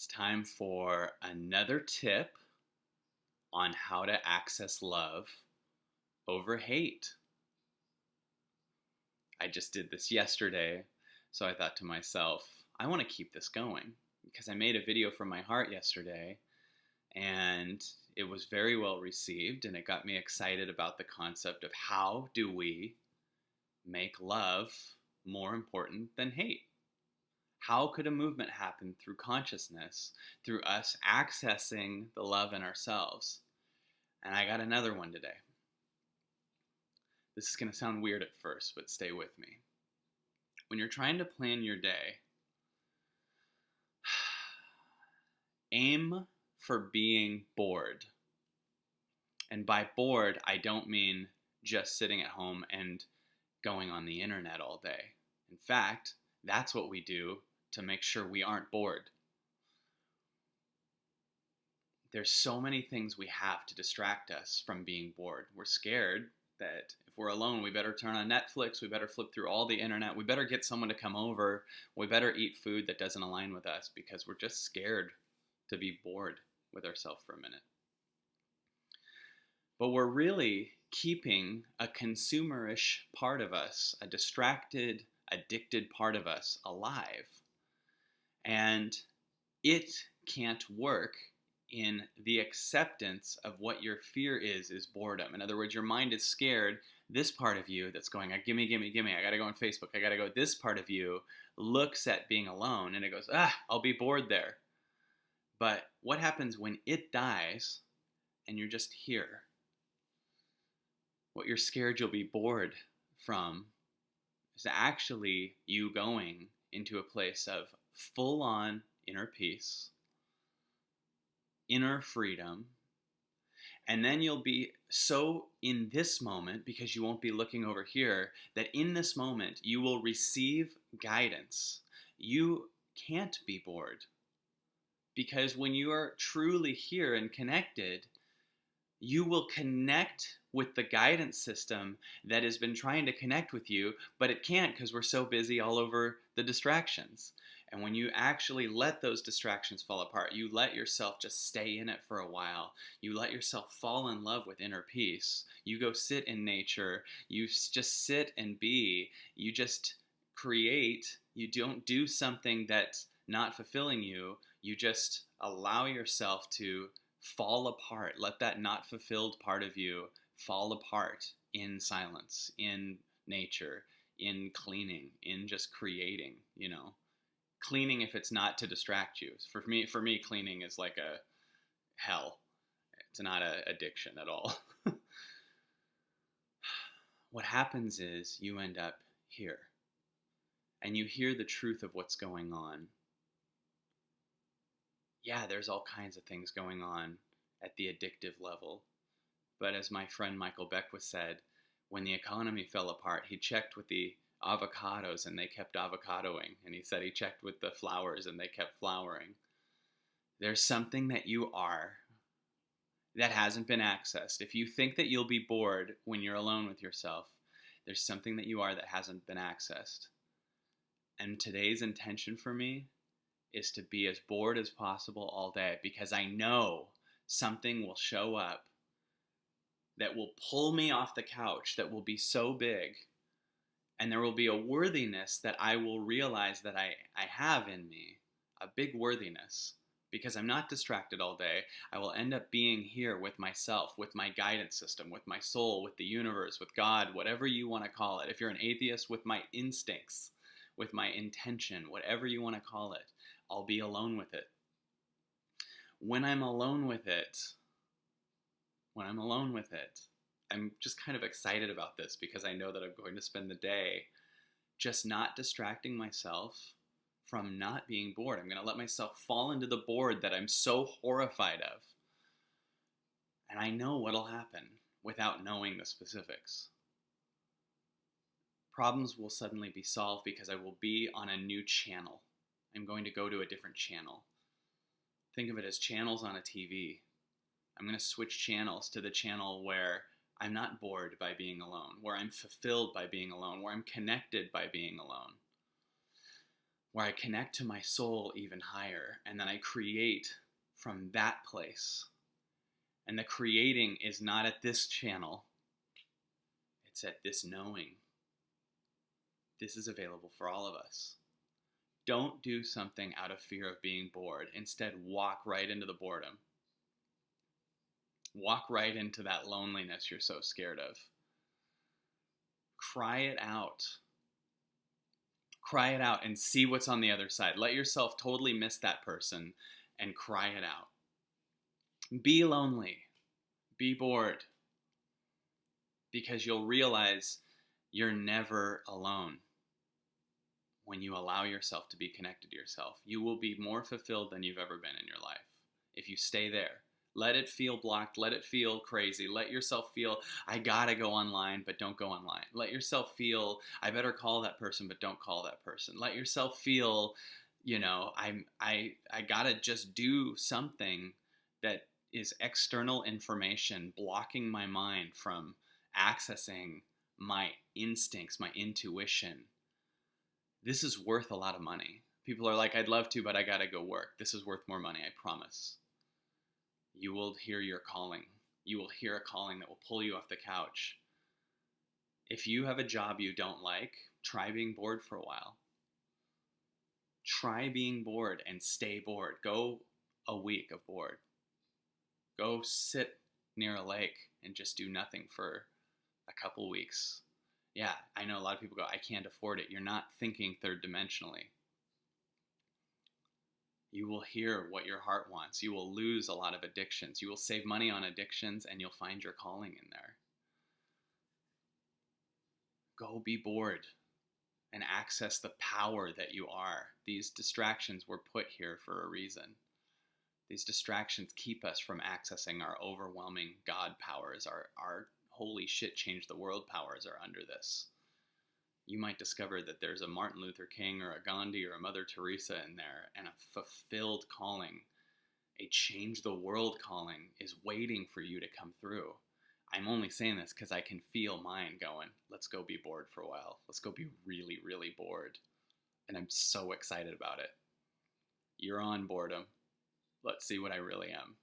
It's time for another tip on how to access love over hate. I just did this yesterday, so I thought to myself, I want to keep this going because I made a video from my heart yesterday and it was very well received and it got me excited about the concept of how do we make love more important than hate? How could a movement happen through consciousness, through us accessing the love in ourselves? And I got another one today. This is going to sound weird at first, but stay with me. When you're trying to plan your day, aim for being bored. And by bored, I don't mean just sitting at home and going on the internet all day. In fact, that's what we do to make sure we aren't bored. There's so many things we have to distract us from being bored. We're scared that if we're alone, we better turn on Netflix, we better flip through all the internet, we better get someone to come over, we better eat food that doesn't align with us because we're just scared to be bored with ourselves for a minute. But we're really keeping a consumerish part of us, a distracted, addicted part of us alive. And it can't work in the acceptance of what your fear is boredom. In other words, your mind is scared. This part of you that's going, gimme, gimme, gimme, I gotta go on Facebook, I gotta go. This part of you looks at being alone and it goes, I'll be bored there. But what happens when it dies and you're just here? What you're scared you'll be bored from is actually you going into a place of full-on inner peace, inner freedom, and then you'll be so in this moment, because you won't be looking over here, that in this moment you will receive guidance. You can't be bored, because when you are truly here and connected, you will connect with the guidance system that has been trying to connect with you, but it can't because we're so busy all over the distractions. And when you actually let those distractions fall apart, you let yourself just stay in it for a while. You let yourself fall in love with inner peace. You go sit in nature. You just sit and be. You just create. You don't do something that's not fulfilling you. You just allow yourself to fall apart. Let that not fulfilled part of you fall apart in silence, in nature, in cleaning, in just creating, Cleaning if it's not to distract you. For me, cleaning is like a hell. It's not an addiction at all. What happens is you end up here and you hear the truth of what's going on. Yeah, there's all kinds of things going on at the addictive level. But as my friend Michael Beckwith said, when the economy fell apart, he checked with the avocados and they kept avocadoing. And he said he checked with the flowers and they kept flowering. There's something that you are that hasn't been accessed. If you think that you'll be bored when you're alone with yourself, there's something that you are that hasn't been accessed. And today's intention for me is to be as bored as possible all day, because I know something will show up that will pull me off the couch, that will be so big, and there will be a worthiness that I will realize that I have in me, a big worthiness, because I'm not distracted all day. I will end up being here with myself, with my guidance system, with my soul, with the universe, with God, whatever you want to call it. If you're an atheist, with my instincts, with my intention, whatever you want to call it. I'll be alone with it. When I'm alone with it, I'm just kind of excited about this because I know that I'm going to spend the day just not distracting myself from not being bored. I'm going to let myself fall into the bored that I'm so horrified of. And I know what'll happen without knowing the specifics. Problems will suddenly be solved because I will be on a new channel. I'm going to go to a different channel. Think of it as channels on a TV. I'm going to switch channels to the channel where I'm not bored by being alone, where I'm fulfilled by being alone, where I'm connected by being alone. where I connect to my soul even higher, and then I create from that place. And the creating is not at this channel, it's at this knowing. This is available for all of us. Don't do something out of fear of being bored. Instead, walk right into the boredom. Walk right into that loneliness you're so scared of. Cry it out. Cry it out and see what's on the other side. Let yourself totally miss that person and cry it out. Be lonely. Be bored. Because you'll realize you're never alone. When you allow yourself to be connected to yourself, you will be more fulfilled than you've ever been in your life. If you stay there, let it feel blocked, let it feel crazy, let yourself feel, I gotta go online, but don't go online. Let yourself feel, I better call that person, but don't call that person. Let yourself feel, I gotta just do something that is external information blocking my mind from accessing my instincts, my intuition. This is worth a lot of money. People are like, I'd love to, but I gotta go work. This is worth more money, I promise. You will hear your calling. You will hear a calling that will pull you off the couch. If you have a job you don't like, try being bored for a while. Try being bored and stay bored. Go a week of bored. Go sit near a lake and just do nothing for a couple weeks. Yeah, I know a lot of people go, I can't afford it. You're not thinking third dimensionally. You will hear what your heart wants. You will lose a lot of addictions. You will save money on addictions and you'll find your calling in there. Go be bored and access the power that you are. These distractions were put here for a reason. These distractions keep us from accessing our overwhelming God powers. Our holy shit change the world powers are under this. You might discover that there's a Martin Luther King or a Gandhi or a Mother Teresa in there, and a fulfilled calling, a change the world calling is waiting for you to come through. I'm only saying this because I can feel mine going, let's go be bored for a while. Let's go be really, really bored. And I'm so excited about it. You're on boredom. Let's see what I really am.